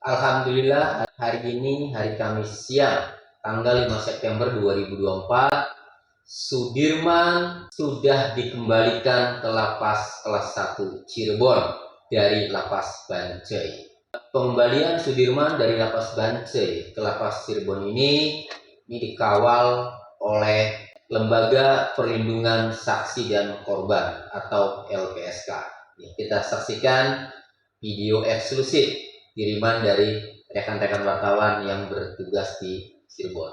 Alhamdulillah hari ini hari Kamis siang tanggal 5 September 2024 Sudirman sudah dikembalikan ke lapas kelas 1 Cirebon dari lapas Bancai. Pengembalian Sudirman dari lapas Bancai ke lapas Cirebon ini dikawal oleh Lembaga Perlindungan Saksi dan Korban atau LPSK. Kita saksikan video eksklusif kiriman dari rekan-rekan wartawan yang bertugas di Cirebon.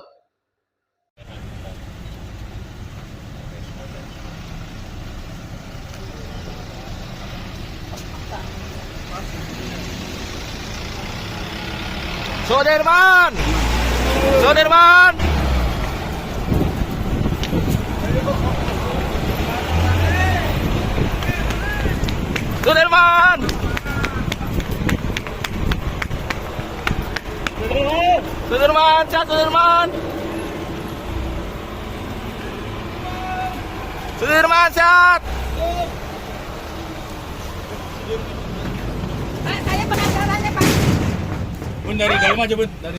Sudirman! Sudirman! Sudirman! Sudirman, chat Sudirman! Sudirman, chat! Saya pengacaranya, Pak. Bun, dari mana aja, Bun? Dari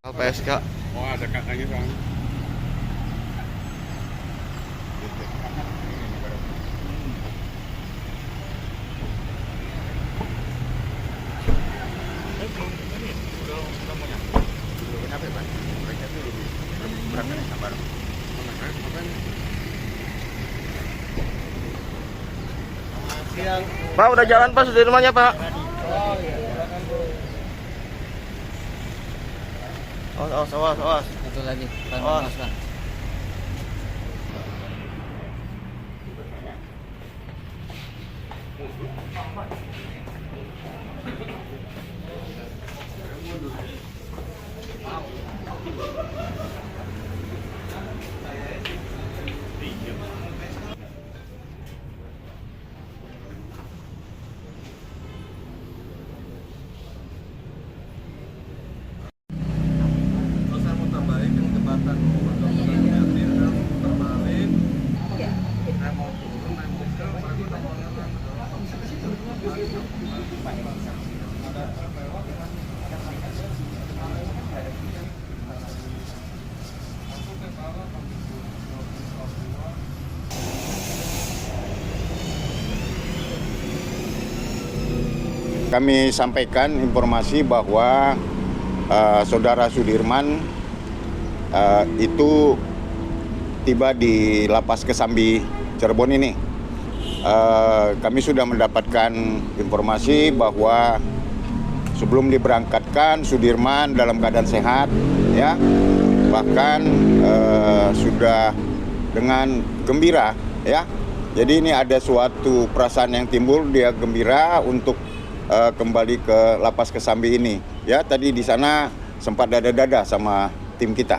LPSK. Oh, ada kakaknya, Bang. Pak, udah jalan Pak Sudirmannya, Pak. Awas. Satu lagi, Oh. Mas, Bang. Saya mau tambahin yang jembatan kemarin saya mau turun naik mobil pagi Kami sampaikan informasi bahwa Saudara Sudirman itu tiba di Lapas Kesambi Cirebon ini. Kami sudah mendapatkan informasi bahwa sebelum diberangkatkan Sudirman dalam keadaan sehat, ya, bahkan sudah dengan gembira, ya. Jadi ini ada suatu perasaan yang timbul, dia gembira untuk kembali ke Lapas Kesambi ini. Ya, tadi di sana sempat dada-dada sama tim kita.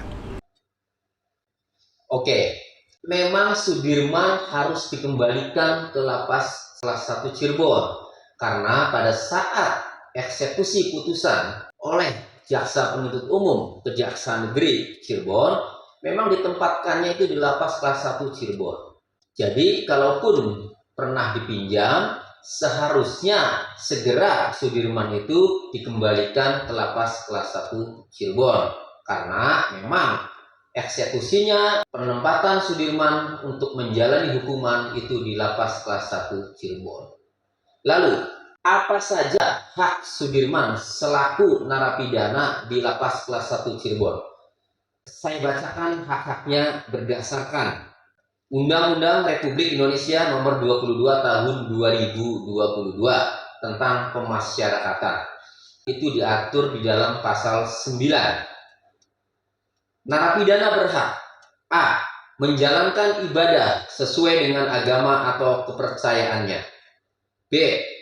Oke, memang Sudirman harus dikembalikan ke lapas kelas 1 Cirebon karena pada saat eksekusi putusan oleh Jaksa Penuntut Umum Kejaksaan Negeri Cirebon memang ditempatkannya itu di lapas kelas 1 Cirebon. Jadi kalaupun pernah dipinjam, seharusnya segera Sudirman itu dikembalikan ke lapas kelas 1 Cirebon karena memang eksekusinya penempatan Sudirman untuk menjalani hukuman itu di lapas kelas 1 Cirebon. Lalu, apa saja hak Sudirman selaku narapidana di lapas kelas 1 Cirebon? Saya bacakan hak-haknya berdasarkan Undang-Undang Republik Indonesia Nomor 22 Tahun 2022 tentang pemasyarakatan. Itu diatur di dalam pasal 9. Narapidana berhak A. Menjalankan ibadah sesuai dengan agama atau kepercayaannya. B.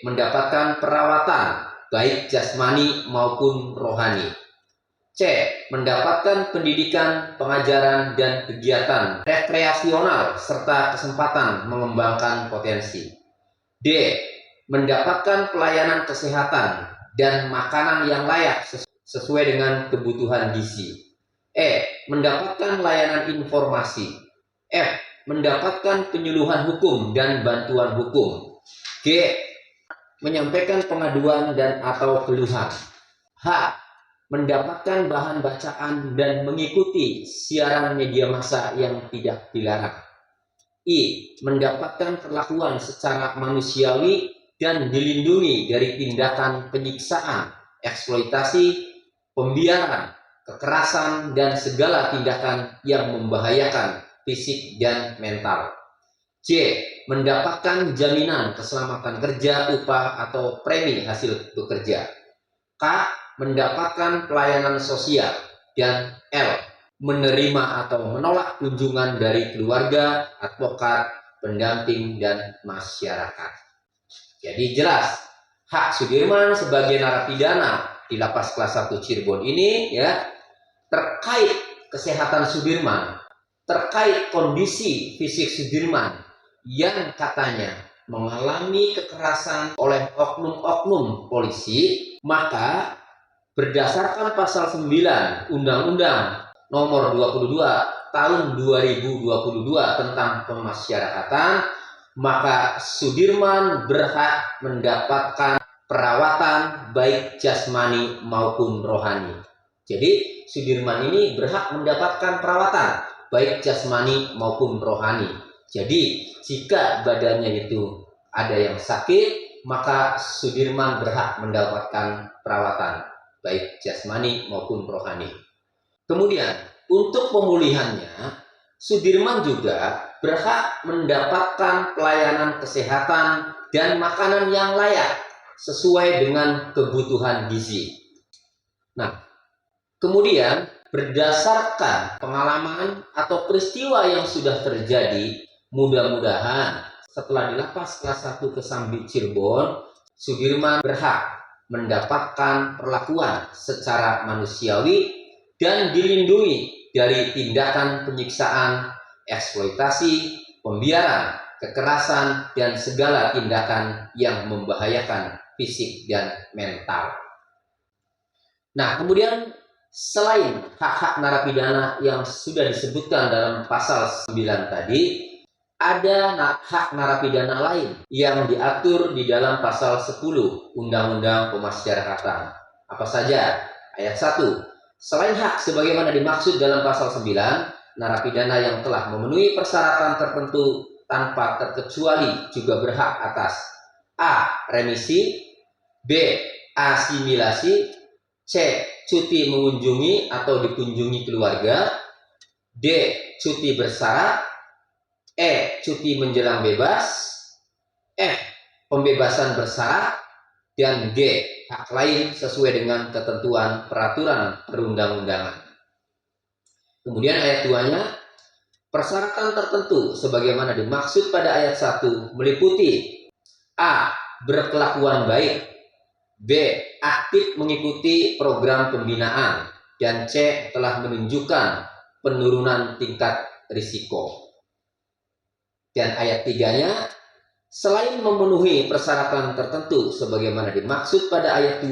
Mendapatkan perawatan baik jasmani maupun rohani. C. Mendapatkan pendidikan, pengajaran, dan kegiatan rekreasional serta kesempatan mengembangkan potensi. D. Mendapatkan pelayanan kesehatan dan makanan yang layak sesuai dengan kebutuhan gizi. E. Mendapatkan layanan informasi. F. Mendapatkan penyuluhan hukum dan bantuan hukum. G. Menyampaikan pengaduan dan atau keluhan. H. Mendapatkan bahan bacaan dan mengikuti siaran media massa yang tidak dilarang. I. Mendapatkan perlakuan secara manusiawi dan dilindungi dari tindakan penyiksaan, eksploitasi, pembiaran, kekerasan, dan segala tindakan yang membahayakan fisik dan mental. C. Mendapatkan jaminan keselamatan kerja, upah, atau premi hasil bekerja. K. Mendapatkan pelayanan sosial. Dan L. Menerima atau menolak kunjungan dari keluarga, advokat, pendamping, dan masyarakat. Jadi jelas, hak Sudirman sebagai narapidana di Lapas Kelas 1 Cirebon ini ya terkait kesehatan Sudirman, terkait kondisi fisik Sudirman yang katanya mengalami kekerasan oleh oknum-oknum polisi, maka berdasarkan pasal 9 Undang-Undang Nomor 22 Tahun 2022 tentang pemasyarakatan, maka Sudirman berhak mendapatkan perawatan baik jasmani maupun rohani. Jadi Sudirman ini berhak mendapatkan perawatan baik jasmani maupun rohani. Jadi jika badannya itu ada yang sakit, maka Sudirman berhak mendapatkan perawatan baik jasmani maupun rohani. Kemudian untuk pemulihannya, Sudirman juga berhak mendapatkan pelayanan kesehatan dan makanan yang layak sesuai dengan kebutuhan gizi. Nah, kemudian berdasarkan pengalaman atau peristiwa yang sudah terjadi, mudah-mudahan setelah di Lapas Kelas 1 Kesambi Cirebon, Sudirman berhak mendapatkan perlakuan secara manusiawi dan dilindungi dari tindakan penyiksaan, eksploitasi, pembiaran, kekerasan, dan segala tindakan yang membahayakan fisik dan mental. Nah, kemudian selain hak-hak narapidana yang sudah disebutkan dalam pasal 9 tadi, ada hak narapidana lain yang diatur di dalam pasal 10 Undang-Undang Pemasyarakatan. Apa saja? Ayat 1. Selain hak sebagaimana dimaksud dalam pasal 9, narapidana yang telah memenuhi persyaratan tertentu tanpa terkecuali juga berhak atas A. Remisi, B. Asimilasi, C. Cuti mengunjungi atau dikunjungi keluarga, D. Cuti bersyarat, E. Cuti menjelang bebas, F. Pembebasan bersyarat, dan G. Hak lain sesuai dengan ketentuan peraturan perundang-undangan. Kemudian ayat 2-nya, persyaratan tertentu sebagaimana dimaksud pada ayat 1 meliputi A. Berkelakuan baik, B. Aktif mengikuti program pembinaan, dan C. Telah menunjukkan penurunan tingkat risiko. Dan ayat 3-nya, selain memenuhi persyaratan tertentu sebagaimana dimaksud pada ayat 2,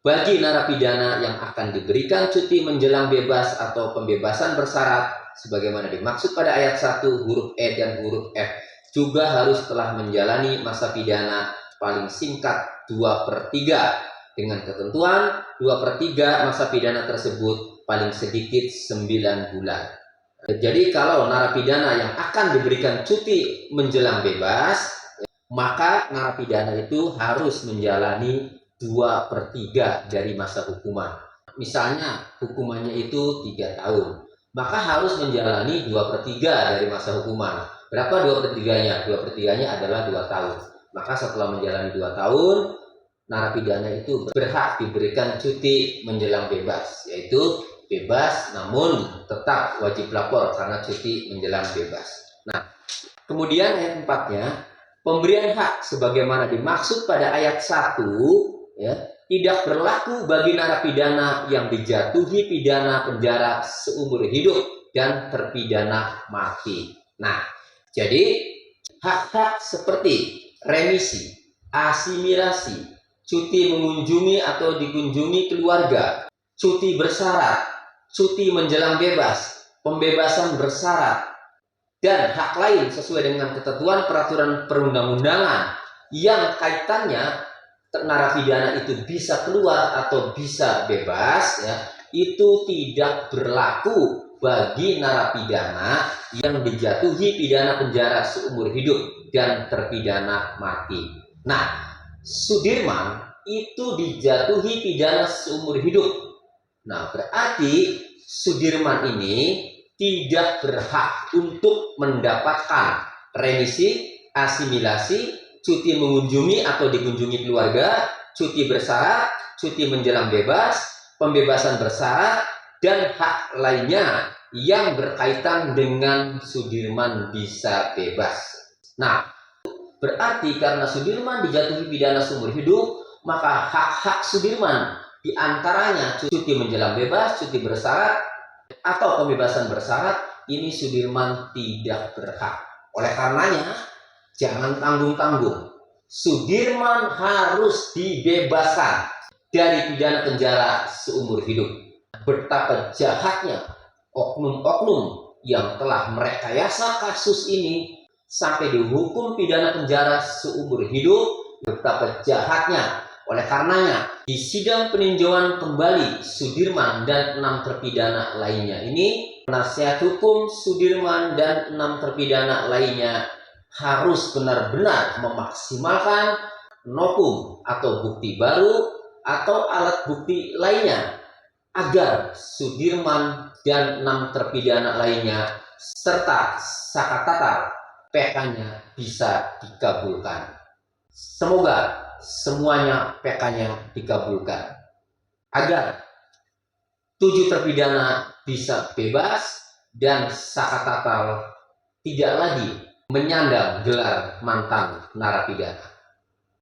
bagi narapidana yang akan diberikan cuti menjelang bebas atau pembebasan bersyarat sebagaimana dimaksud pada ayat 1 huruf E dan huruf F juga harus telah menjalani masa pidana paling singkat 2/3 dengan ketentuan 2/3 masa pidana tersebut paling sedikit 9 bulan. Jadi kalau narapidana yang akan diberikan cuti menjelang bebas, maka narapidana itu harus menjalani 2/3 dari masa hukuman. Misalnya hukumannya itu 3 tahun, maka harus menjalani 2/3 dari masa hukuman. Berapa 2/3-nya? 2/3-nya adalah 2 tahun. Maka setelah menjalani 2 tahun, narapidana itu berhak diberikan cuti menjelang bebas, yaitu bebas namun tetap wajib lapor karena cuti menjelang bebas. Nah, kemudian ayat 4-nya, pemberian hak sebagaimana dimaksud pada ayat 1 ya, tidak berlaku bagi narapidana yang dijatuhi pidana penjara seumur hidup dan terpidana mati. Nah, jadi hak-hak seperti remisi, asimilasi, cuti mengunjungi atau dikunjungi keluarga, cuti bersyarat, cuti menjelang bebas, pembebasan bersyarat, dan hak lain sesuai dengan ketentuan peraturan perundang-undangan yang kaitannya narapidana itu bisa keluar atau bisa bebas, ya, itu tidak berlaku bagi narapidana yang dijatuhi pidana penjara seumur hidup dan terpidana mati. Nah, Sudirman itu dijatuhi pidana seumur hidup. Nah, berarti Sudirman ini tidak berhak untuk mendapatkan remisi, asimilasi, cuti mengunjungi atau dikunjungi keluarga, cuti bersyarat, cuti menjelang bebas, pembebasan bersyarat, dan hak lainnya yang berkaitan dengan Sudirman bisa bebas. Nah, berarti karena Sudirman dijatuhi pidana seumur hidup, maka hak-hak Sudirman diantaranya cuti menjelang bebas, cuti bersyarat, atau pembebasan bersyarat, ini Sudirman tidak berhak. Oleh karenanya, jangan tanggung-tanggung. Sudirman harus dibebaskan dari pidana penjara seumur hidup. Betapa jahatnya oknum-oknum yang telah merekayasa kasus ini sampai dihukum pidana penjara seumur hidup. Betapa jahatnya. Oleh karenanya, di sidang peninjauan kembali Sudirman dan 6 terpidana lainnya ini, penasihat hukum Sudirman dan 6 terpidana lainnya harus benar-benar memaksimalkan novum atau bukti baru atau alat bukti lainnya agar Sudirman dan 6 terpidana lainnya serta Sakatatal PK-nya bisa dikabulkan. Semoga semuanya PK-nya dikabulkan agar 7 terpidana bisa bebas dan Sakatatal tidak lagi menyandang gelar mantan narapidana.